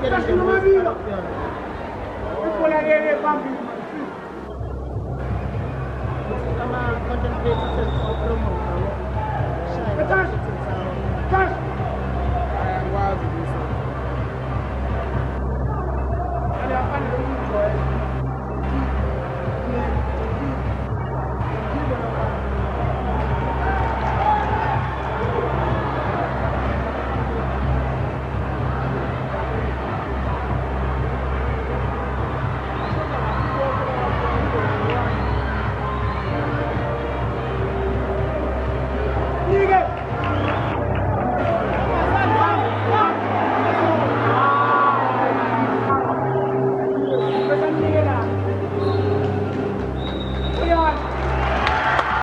Casino ma vino! E quella dei bambini! Kama content creator sa promote. Siya. Cash! Wow,